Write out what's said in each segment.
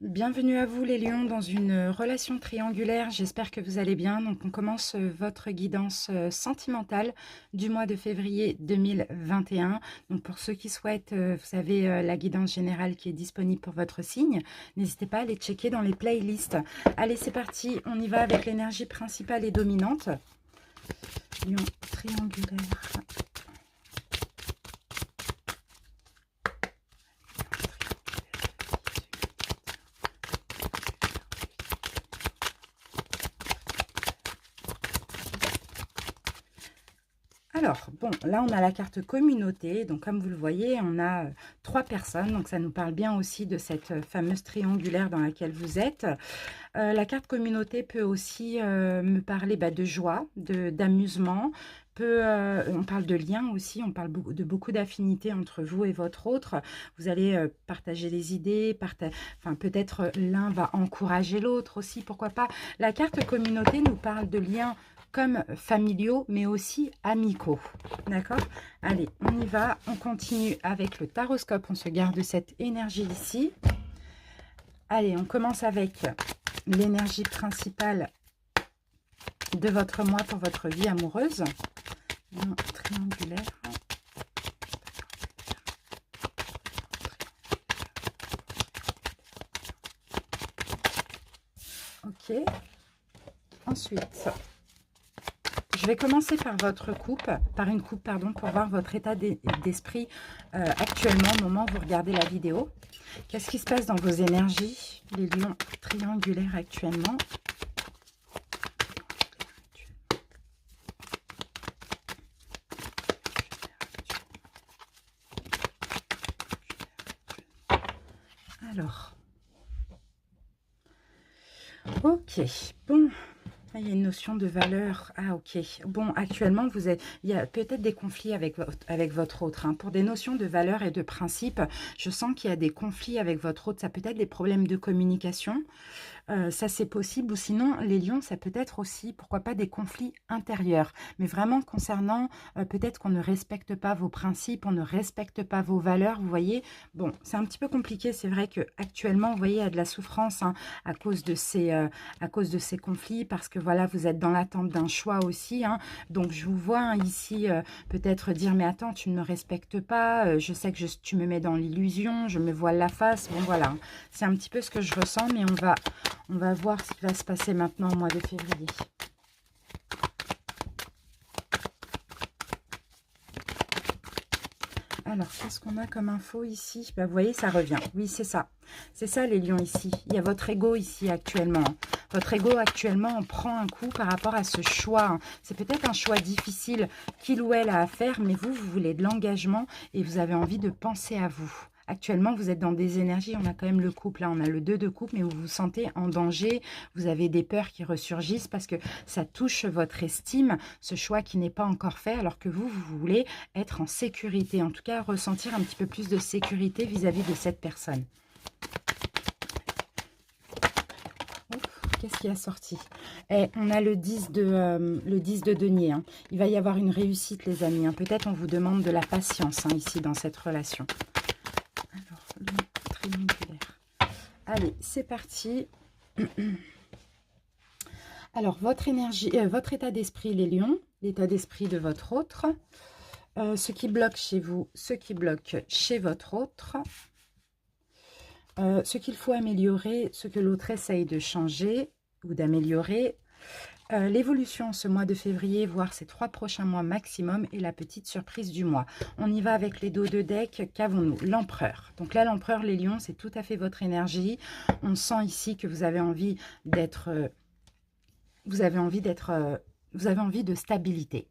Bienvenue à vous les lions dans une relation triangulaire, j'espère que vous allez bien. Donc on commence votre guidance sentimentale du mois de février 2021. Donc pour ceux qui souhaitent, vous avez la guidance générale qui est disponible pour votre signe. N'hésitez pas à aller checker dans les playlists. Allez, c'est parti, on y va avec l'énergie principale et dominante. Lion triangulaire. Alors, bon, là, on a la carte communauté. Donc, comme vous le voyez, on a 3 personnes. Donc, ça nous parle bien aussi de cette fameuse triangulaire dans laquelle vous êtes. La carte communauté peut aussi me parler de joie, d'amusement. On parle de lien aussi, on parle de beaucoup d'affinités entre vous et votre autre. Vous allez partager des idées, enfin, peut-être l'un va encourager l'autre aussi, pourquoi pas. La carte communauté nous parle de liens comme familiaux, mais aussi amicaux. D'accord? Allez, on y va. On continue avec le taroscope. On se garde cette énergie ici. Allez, on commence avec l'énergie principale de votre mois pour votre vie amoureuse. Lion triangulaire. Ok. Ensuite, je vais commencer par votre coupe, pour voir votre état d'esprit actuellement au moment où vous regardez la vidéo. Qu'est-ce qui se passe dans vos énergies, les lions triangulaires actuellement? Alors, ok, bon. Il y a une notion de valeur. Ah, ok. Bon, actuellement, il y a peut-être des conflits avec votre autre. Hein. Pour des notions de valeur et de principe, je sens qu'il y a des conflits avec votre autre. Ça peut être des problèmes de communication. Ça, c'est possible. Ou sinon, les lions, ça peut être aussi, pourquoi pas, des conflits intérieurs. Mais vraiment concernant, peut-être qu'on ne respecte pas vos principes, on ne respecte pas vos valeurs, vous voyez. Bon, c'est un petit peu compliqué. C'est vrai qu'actuellement, vous voyez, il y a de la souffrance hein, à cause de ces conflits, parce que voilà, vous êtes dans l'attente d'un choix aussi. Hein. Donc, je vous vois hein, ici peut-être dire, mais attends, tu ne me respectes pas, je sais que tu me mets dans l'illusion, je me voile la face. Bon, voilà, c'est un petit peu ce que je ressens, mais on va voir ce qui va se passer maintenant au mois de février. Alors, qu'est-ce qu'on a comme info ici? Vous voyez, ça revient. Oui, c'est ça. C'est ça, les lions, ici. Il y a votre ego ici, actuellement. Votre ego, actuellement, on prend un coup par rapport à ce choix. C'est peut-être un choix difficile qu'il ou elle a à faire, mais vous voulez de l'engagement et vous avez envie de penser à vous. Actuellement, vous êtes dans des énergies, on a quand même le couple, là, on a le 2 de couple, mais vous vous sentez en danger, vous avez des peurs qui ressurgissent parce que ça touche votre estime, ce choix qui n'est pas encore fait, alors que vous voulez être en sécurité, en tout cas ressentir un petit peu plus de sécurité vis-à-vis de cette personne. Qu'est-ce qui a sorti? On a le 10 de denier. Hein. Il va y avoir une réussite, les amis. Hein. Peut-être on vous demande de la patience hein, ici, dans cette relation. Alors, le triangulaire. Allez, c'est parti. Alors, votre énergie, votre état d'esprit, les lions, l'état d'esprit de votre autre, ce qui bloque chez vous, ce qui bloque chez votre autre, ce qu'il faut améliorer, ce que l'autre essaye de changer ou d'améliorer, l'évolution ce mois de février, voire ces 3 prochains mois maximum, et la petite surprise du mois. On y va avec les dos de deck. Qu'avons-nous? L'empereur. Donc là, l'empereur, les lions, c'est tout à fait votre énergie. On sent ici que vous avez envie d'être... vous avez envie de stabilité.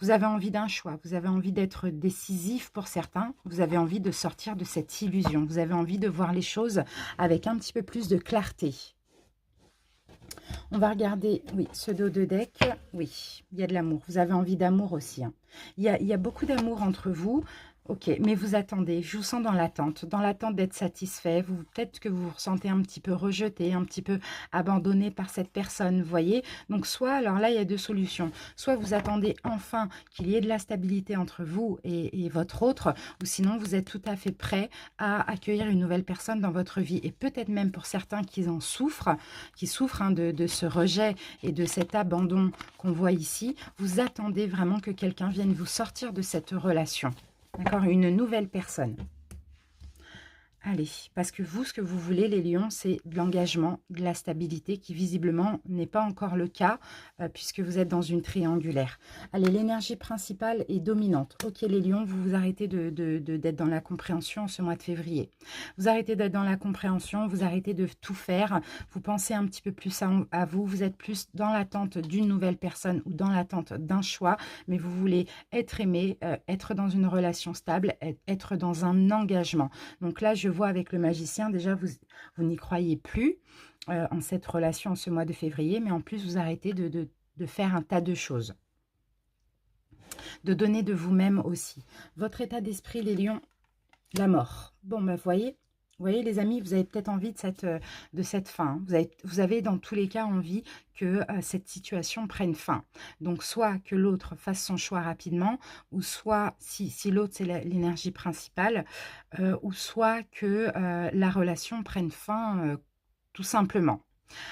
Vous avez envie d'un choix, vous avez envie d'être décisif pour certains, vous avez envie de sortir de cette illusion, vous avez envie de voir les choses avec un petit peu plus de clarté. On va regarder, oui, ce dos de deck, oui, il y a de l'amour, vous avez envie d'amour aussi. Hein. Il y a beaucoup d'amour entre vous. Ok, mais vous attendez, je vous sens dans l'attente d'être satisfait. Peut-être que vous vous ressentez un petit peu rejeté, un petit peu abandonné par cette personne, vous voyez. Donc soit, alors là, il y a deux solutions. Soit vous attendez enfin qu'il y ait de la stabilité entre vous et votre autre, ou sinon vous êtes tout à fait prêt à accueillir une nouvelle personne dans votre vie. Et peut-être même pour certains qui souffrent hein, de ce rejet et de cet abandon qu'on voit ici, vous attendez vraiment que quelqu'un vienne vous sortir de cette relation. D'accord, une nouvelle personne. Allez, parce que vous, ce que vous voulez, les lions, c'est de l'engagement, de la stabilité, qui visiblement n'est pas encore le cas, puisque vous êtes dans une triangulaire. Allez, l'énergie principale est dominante. Ok, les lions, vous vous arrêtez d'être dans la compréhension ce mois de février. Vous arrêtez d'être dans la compréhension, vous arrêtez de tout faire, vous pensez un petit peu plus à vous, vous êtes plus dans l'attente d'une nouvelle personne ou dans l'attente d'un choix, mais vous voulez être aimé, être dans une relation stable, être dans un engagement. Donc là, je vois avec le magicien, déjà, vous n'y croyez plus en cette relation en ce mois de février, mais en plus, vous arrêtez de faire un tas de choses, de donner de vous-même aussi. Votre état d'esprit, les lions, la mort. Bon, ben, vous voyez, les amis, vous avez peut-être envie de cette fin. Vous avez dans tous les cas envie que cette situation prenne fin. Donc, soit que l'autre fasse son choix rapidement, ou soit, si l'autre c'est l'énergie principale, ou soit que la relation prenne fin tout simplement.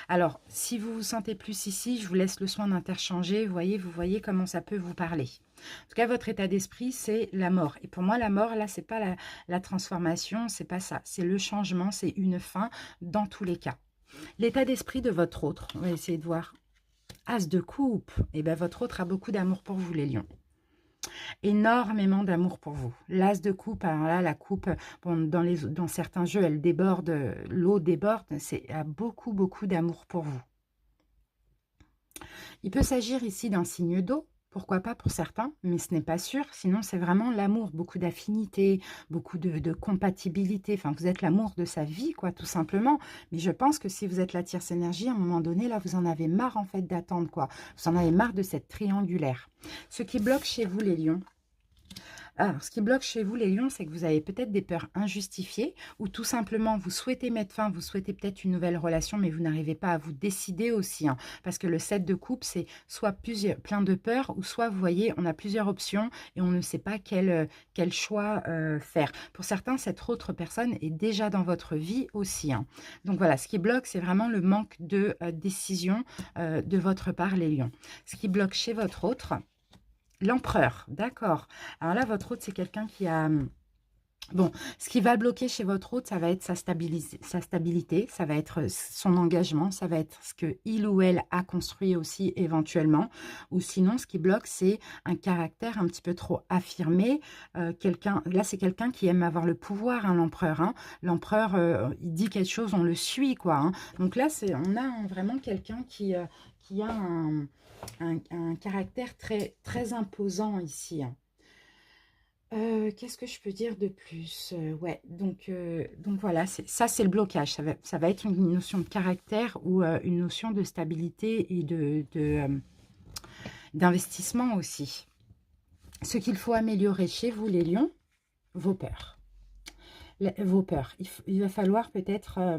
Alors, si vous vous sentez plus ici, je vous laisse le soin d'interchanger. Vous voyez comment ça peut vous parler. En tout cas, votre état d'esprit, c'est la mort. Et pour moi, la mort, là, c'est pas la transformation, c'est pas ça. C'est le changement, c'est une fin dans tous les cas. L'état d'esprit de votre autre, on va essayer de voir. As de coupe. Et bien, votre autre a beaucoup d'amour pour vous, les lions. Énormément d'amour pour vous. L'as de coupe, alors là, la coupe, bon, dans certains jeux, elle déborde, l'eau déborde, c'est beaucoup, beaucoup d'amour pour vous. Il peut s'agir ici d'un signe d'eau, pourquoi pas pour certains, mais ce n'est pas sûr. Sinon, c'est vraiment l'amour, beaucoup d'affinité, beaucoup de compatibilité. Enfin, vous êtes l'amour de sa vie, quoi, tout simplement. Mais je pense que si vous êtes la tierce énergie, à un moment donné, là, vous en avez marre, en fait, d'attendre, quoi. Vous en avez marre de cette triangulaire. Ce qui bloque chez vous, les lions, alors, ce qui bloque chez vous, les lions, c'est que vous avez peut-être des peurs injustifiées ou tout simplement, vous souhaitez mettre fin, vous souhaitez peut-être une nouvelle relation, mais vous n'arrivez pas à vous décider aussi. Hein, parce que le 7 de coupe, c'est soit plein de peurs ou soit, vous voyez, on a plusieurs options et on ne sait pas quel choix faire. Pour certains, cette autre personne est déjà dans votre vie aussi. Hein. Donc voilà, ce qui bloque, c'est vraiment le manque de décision de votre part, les lions. Ce qui bloque chez votre autre... L'empereur, d'accord. Alors là, votre hôte, c'est quelqu'un qui a... Bon, ce qui va bloquer chez votre hôte, ça va être sa stabilité, ça va être son engagement, ça va être ce que il ou elle a construit aussi éventuellement. Ou sinon, ce qui bloque, c'est un caractère un petit peu trop affirmé. Là, c'est quelqu'un qui aime avoir le pouvoir, hein, l'empereur. Hein. L'empereur, il dit quelque chose, on le suit, quoi. Hein. Donc là, on a vraiment quelqu'un qui a un caractère très, très imposant ici. Hein. Qu'est-ce que je peux dire de plus? Ouais, donc voilà, ça c'est le blocage. Ça va être une notion de caractère ou une notion de stabilité et d'investissement aussi. Ce qu'il faut améliorer chez vous, les lions, vos peurs. Vos peurs. Il va falloir peut-être...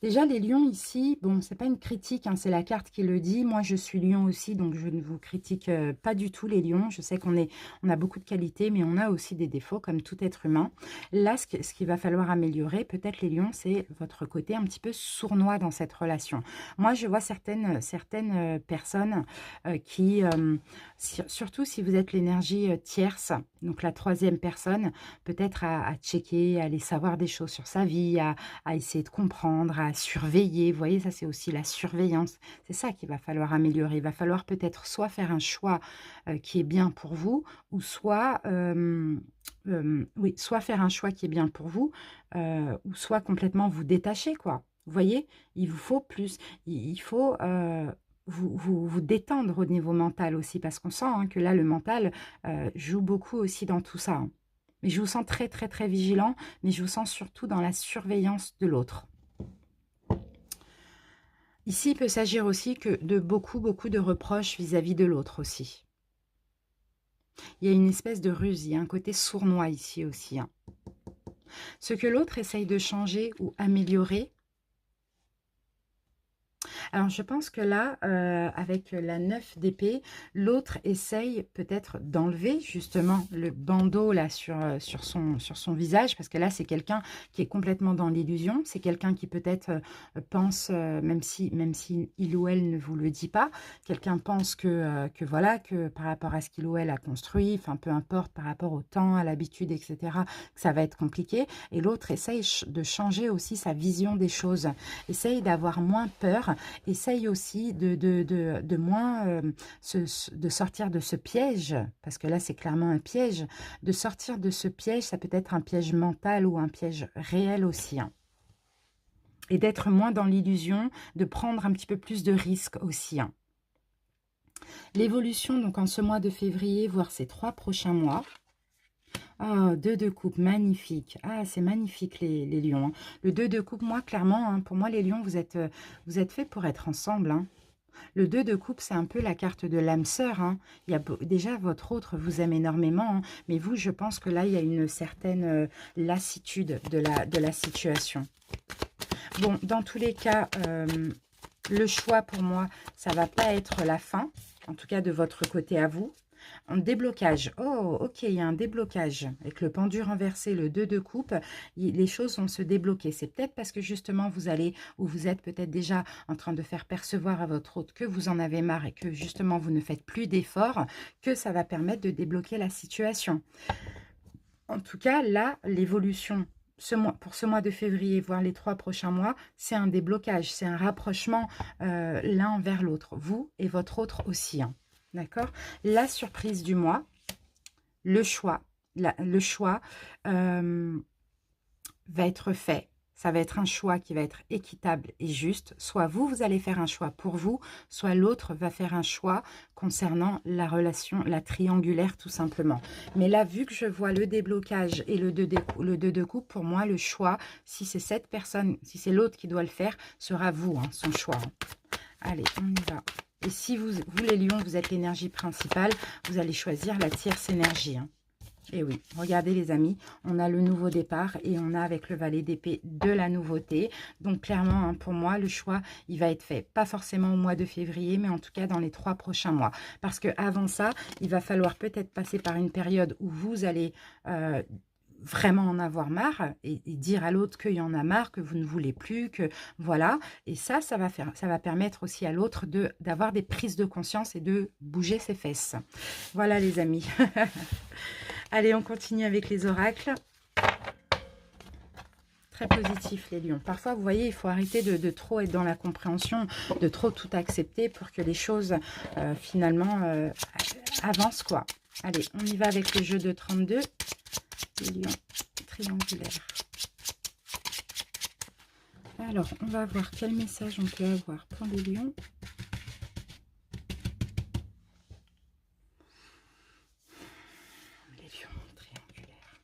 Déjà, les lions ici, bon, c'est pas une critique, hein, c'est la carte qui le dit. Moi, je suis lion aussi, donc je ne vous critique pas du tout les lions. Je sais on a beaucoup de qualités, mais on a aussi des défauts, comme tout être humain. Là, ce qu'il va falloir améliorer, peut-être les lions, c'est votre côté un petit peu sournois dans cette relation. Moi, je vois certaines personnes qui, surtout si vous êtes l'énergie tierce, donc la troisième personne, peut-être à checker, à aller savoir des choses sur sa vie, à essayer de comprendre, à surveiller. Vous voyez, ça, c'est aussi la surveillance. C'est ça qu'il va falloir améliorer. Il va falloir peut-être soit faire un choix qui est bien pour vous, ou soit, oui, soit faire un choix qui est bien pour vous, ou soit complètement vous détacher, quoi. Vous voyez, il vous faut plus. Il faut... vous détendre au niveau mental aussi, parce qu'on sent hein, que là, le mental joue beaucoup aussi dans tout ça. Hein. Mais je vous sens très, très, très vigilant, mais je vous sens surtout dans la surveillance de l'autre. Ici, il peut s'agir aussi que de beaucoup, beaucoup de reproches vis-à-vis de l'autre aussi. Il y a une espèce de ruse, il y a un côté sournois ici aussi, hein. Ce que l'autre essaye de changer ou améliorer. Alors, je pense que là, avec la 9 d'épée, l'autre essaye peut-être d'enlever justement le bandeau là sur son visage, parce que là, c'est quelqu'un qui est complètement dans l'illusion. C'est quelqu'un qui peut-être pense, même si il ou elle ne vous le dit pas, quelqu'un pense que voilà, que par rapport à ce qu'il ou elle a construit, enfin peu importe, par rapport au temps, à l'habitude, etc., que ça va être compliqué. Et l'autre essaye de changer aussi sa vision des choses, essaye d'avoir moins peur, essaye aussi de moins de sortir de ce piège, parce que là c'est clairement un piège, de sortir de ce piège, ça peut être un piège mental ou un piège réel aussi, hein. Et d'être moins dans l'illusion, de prendre un petit peu plus de risques aussi, hein. L'évolution donc en ce mois de février, voire ces 3 prochains mois. Ah, 2 de coupe, magnifique. Ah, c'est magnifique les lions, hein. Le 2 de coupe, moi, clairement, hein, pour moi, les lions, vous êtes faits pour être ensemble, hein. Le 2 de coupe, c'est un peu la carte de l'âme sœur, hein. Il y a déjà, votre autre vous aime énormément, hein, mais vous, je pense que là, il y a une certaine lassitude de la situation. Bon, dans tous les cas, le choix, pour moi, ça va pas être la fin, en tout cas de votre côté à vous. Un déblocage. Oh, ok, il y a un déblocage. Avec le pendu renversé, le 2 de coupe, les choses vont se débloquer. C'est peut-être parce que justement, vous allez, ou vous êtes peut-être déjà en train de faire percevoir à votre hôte que vous en avez marre et que justement, vous ne faites plus d'efforts, que ça va permettre de débloquer la situation. En tout cas, là, l'évolution pour ce mois de février, voire les 3 prochains mois, c'est un déblocage, c'est un rapprochement l'un envers l'autre, vous et votre autre aussi, hein. D'accord? La surprise du mois, le choix va être fait. Ça va être un choix qui va être équitable et juste. Soit vous, vous allez faire un choix pour vous, soit l'autre va faire un choix concernant la relation, la triangulaire tout simplement. Mais là, vu que je vois le déblocage et le 2 de coupe, pour moi, le choix, si c'est cette personne, si c'est l'autre qui doit le faire, sera vous, hein, son choix, hein. Allez, on y va. Et si vous les lions, vous êtes l'énergie principale, vous allez choisir la tierce énergie, hein. Et oui, regardez les amis, on a le nouveau départ et on a avec le valet d'épée de la nouveauté. Donc clairement, hein, pour moi, le choix, il va être fait. Pas forcément au mois de février, mais en tout cas dans les 3 prochains mois. Parce qu'avant ça, il va falloir peut-être passer par une période où vous allez vraiment en avoir marre et dire à l'autre qu'il y en a marre, que vous ne voulez plus, que voilà. Et ça va permettre aussi à l'autre d'avoir des prises de conscience et de bouger ses fesses. Voilà les amis. Allez, on continue avec les oracles. Très positif les lions. Parfois, vous voyez, il faut arrêter de trop être dans la compréhension, de trop tout accepter pour que les choses, finalement, avancent, quoi. Allez, on y va avec le jeu de 32. Les lions triangulaires. Alors, on va voir quel message on peut avoir pour les lions. Les lions triangulaires.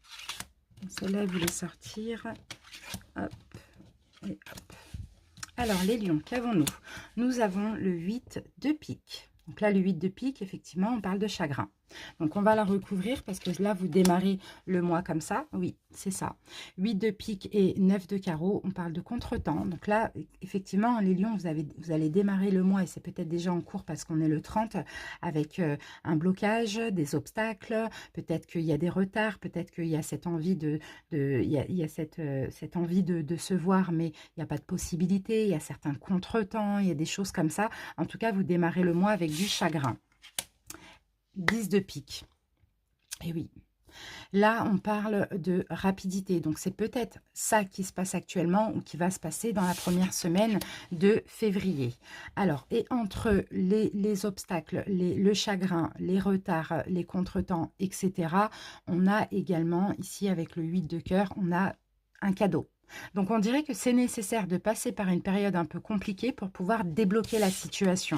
Celle-là, voulait sortir. Hop, et hop. Alors, les lions, qu'avons-nous? Nous avons le 8 de pique. Donc là, le 8 de pique, effectivement, on parle de chagrin. Donc, on va la recouvrir parce que là, vous démarrez le mois comme ça. Oui, c'est ça. 8 de pique et 9 de carreau, on parle de contretemps. Donc là, effectivement, les lions, vous allez démarrer le mois et c'est peut-être déjà en cours parce qu'on est le 30 avec un blocage, des obstacles. Peut-être qu'il y a des retards, peut-être qu'il y a cette envie cette envie de se voir, mais il n'y a pas de possibilité. Il y a certains contretemps, il y a des choses comme ça. En tout cas, vous démarrez le mois avec du chagrin. 10 de pique. Et oui. Là, on parle de rapidité. Donc, c'est peut-être ça qui se passe actuellement ou qui va se passer dans la première semaine de février. Alors, et entre les obstacles, le chagrin, les retards, les contretemps, etc., on a également, ici avec le 8 de cœur, on a un cadeau. Donc, on dirait que c'est nécessaire de passer par une période un peu compliquée pour pouvoir débloquer la situation.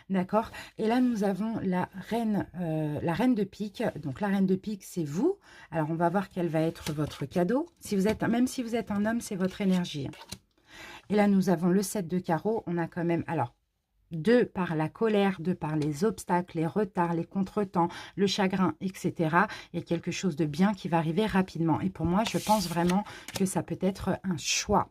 D'accord. Et là, nous avons la reine de pique. Donc, la reine de pique, c'est vous. Alors, on va voir quel va être votre cadeau. Même si vous êtes un homme, c'est votre énergie. Et là, nous avons le 7 de carreau. On a quand même... Alors, de par la colère, de par les obstacles, les retards, les contretemps, le chagrin, etc. Il y a quelque chose de bien qui va arriver rapidement. Et pour moi, je pense vraiment que ça peut être un choix.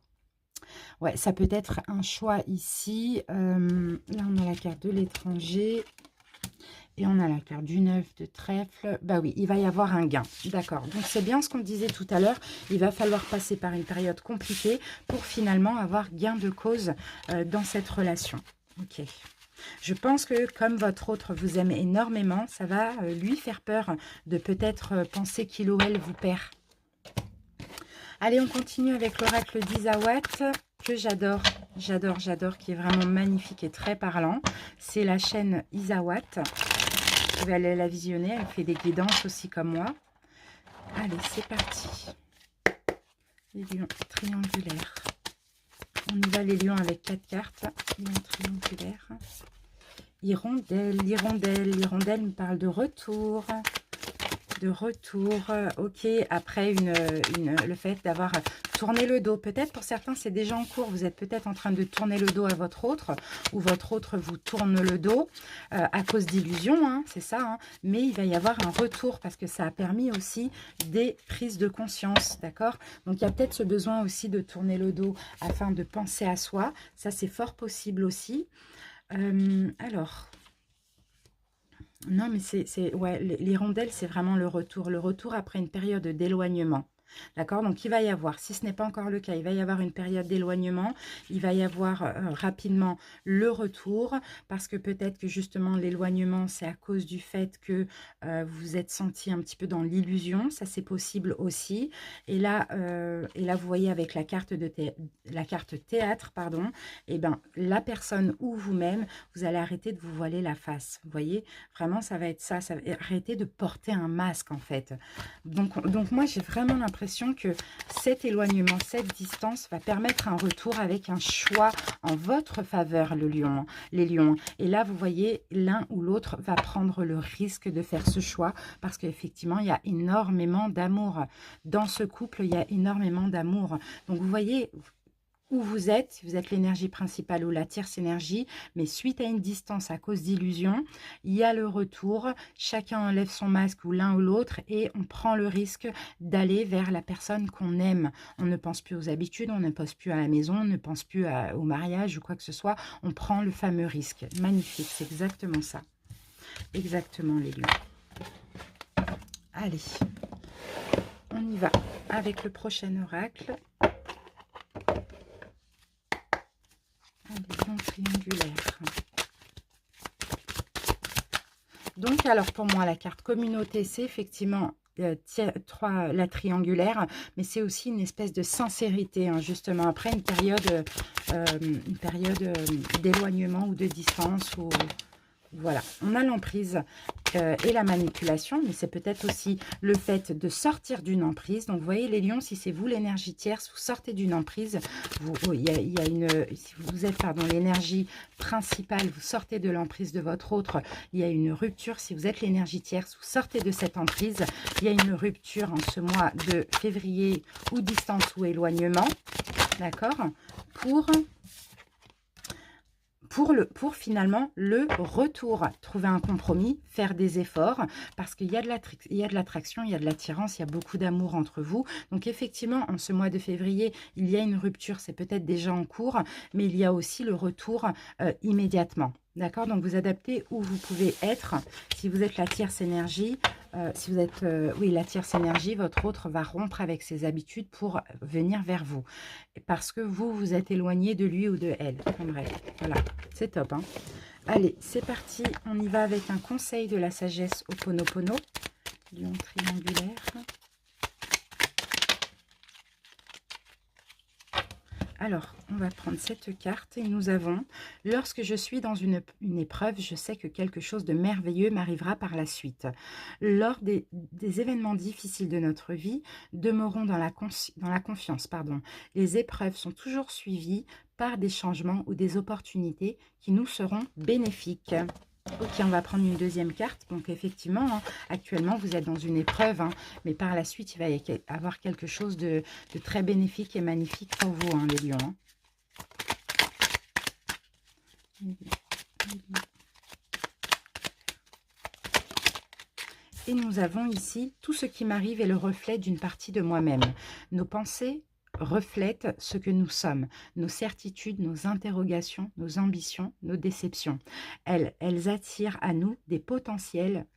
Ouais, ça peut être un choix ici. Là, on a la carte de l'étranger. Et on a la carte du 9 de trèfle. Bah oui, il va y avoir un gain. D'accord. Donc, c'est bien ce qu'on disait tout à l'heure. Il va falloir passer par une période compliquée pour finalement avoir gain de cause dans cette relation. Ok. Je pense que comme votre autre vous aime énormément, ça va lui faire peur de peut-être penser qu'il ou elle vous perd. Allez, on continue avec l'oracle d'Isawat que j'adore, j'adore, qui est vraiment magnifique et très parlant. C'est la chaîne Isawat. Vous pouvez aller la visionner, elle fait des guidances aussi comme moi. Allez, c'est parti. Les lions triangulaires. On y va les lions avec 4 cartes. Lions triangulaires. Hirondelle, l'hirondelle. L'hirondelle me parle de retour. Ok, après le fait d'avoir tourné le dos. Peut-être pour certains, c'est déjà en cours. Vous êtes peut-être en train de tourner le dos à votre autre, ou votre autre vous tourne le dos à cause d'illusions, hein, c'est ça. Hein, mais il va y avoir un retour parce que ça a permis aussi des prises de conscience, d'accord? Donc, il y a peut-être ce besoin aussi de tourner le dos afin de penser à soi. Ça, c'est fort possible aussi. Alors... Non, mais ouais, l'hirondelle, c'est vraiment le retour après une période d'éloignement. D'accord? Donc, il va y avoir, si ce n'est pas encore le cas, il va y avoir une période d'éloignement. Il va y avoir rapidement le retour parce que peut-être que justement l'éloignement, c'est à cause du fait que vous vous êtes senti un petit peu dans l'illusion. Ça, c'est possible aussi. Et là, vous voyez avec la carte théâtre, pardon, et ben, la personne ou vous-même, vous allez arrêter de vous voiler la face. Vous voyez? Vraiment, ça va être ça. Ça va arrêter de porter un masque, en fait. Donc moi, j'ai vraiment l'impression que cet éloignement, cette distance va permettre un retour avec un choix en votre faveur, les lions. Et là, vous voyez, l'un ou l'autre va prendre le risque de faire ce choix parce qu'effectivement, il y a énormément d'amour. Dans ce couple, il y a énormément d'amour. Donc, vous voyez... Où vous êtes l'énergie principale ou la tierce énergie, mais suite à une distance à cause d'illusions, il y a le retour, chacun enlève son masque ou l'un ou l'autre et on prend le risque d'aller vers la personne qu'on aime. On ne pense plus aux habitudes, on ne pense plus à la maison, on ne pense plus au mariage ou quoi que ce soit, on prend le fameux risque. Magnifique, c'est exactement ça. Exactement les lions. Allez, on y va avec le prochain oracle. Lion triangulaire. Donc, alors pour moi, la carte communauté, c'est effectivement la triangulaire, mais c'est aussi une espèce de sincérité, hein, justement, après une période d'éloignement ou de distance, ou voilà, on a l'emprise et la manipulation, mais c'est peut-être aussi le fait de sortir d'une emprise. Donc, vous voyez, les lions, si c'est vous l'énergie tierce, vous sortez d'une emprise, si vous êtes, l'énergie principale, vous sortez de l'emprise de votre autre, il y a une rupture. Si vous êtes l'énergie tierce, vous sortez de cette emprise, il y a une rupture en ce mois de février, ou distance ou éloignement, d'accord, pour finalement le retour, trouver un compromis, faire des efforts, parce qu'il y a de l'attraction, il y a de l'attirance, il y a beaucoup d'amour entre vous. Donc effectivement, en ce mois de février, il y a une rupture, c'est peut-être déjà en cours, mais il y a aussi le retour immédiatement. D'accord? Donc vous adaptez où vous pouvez être. Si vous êtes la tierce énergie, si vous êtes la tierce énergie, votre autre va rompre avec ses habitudes pour venir vers vous. Parce que vous êtes éloigné de lui ou de elle. En bref, voilà, c'est top. Hein. Allez, c'est parti. On y va avec un conseil de la sagesse Ho'oponopono. Lion triangulaire. Alors, on va prendre cette carte et nous avons « Lorsque je suis dans une épreuve, je sais que quelque chose de merveilleux m'arrivera par la suite. Lors des événements difficiles de notre vie, demeurons dans la confiance. Les épreuves sont toujours suivies par des changements ou des opportunités qui nous seront bénéfiques. » Ok, on va prendre une deuxième carte. Donc, effectivement, hein, actuellement, vous êtes dans une épreuve, hein, mais par la suite, il va y avoir quelque chose de très bénéfique et magnifique pour vous, hein, les lions. Hein. Et nous avons ici, tout ce qui m'arrive est le reflet d'une partie de moi-même. Nos pensées reflètent ce que nous sommes, nos certitudes, nos interrogations, nos ambitions, nos déceptions. Elles attirent à nous des potentiels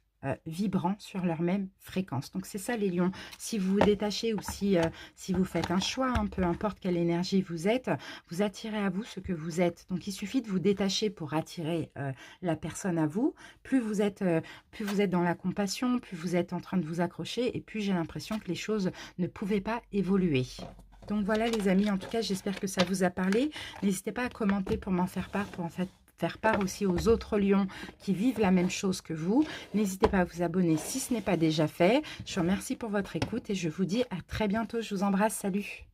vibrants sur leur même fréquence. Donc c'est ça les lions. Si vous vous détachez ou si vous faites un choix, hein, peu importe quelle énergie vous êtes, vous attirez à vous ce que vous êtes. Donc il suffit de vous détacher pour attirer la personne à vous. Plus vous êtes dans la compassion, plus vous êtes en train de vous accrocher et plus j'ai l'impression que les choses ne pouvaient pas évoluer. Donc voilà les amis, en tout cas j'espère que ça vous a parlé. N'hésitez pas à commenter pour m'en faire part, pour en fait faire part aussi aux autres lions qui vivent la même chose que vous. N'hésitez pas à vous abonner si ce n'est pas déjà fait. Je vous remercie pour votre écoute et je vous dis à très bientôt. Je vous embrasse, salut!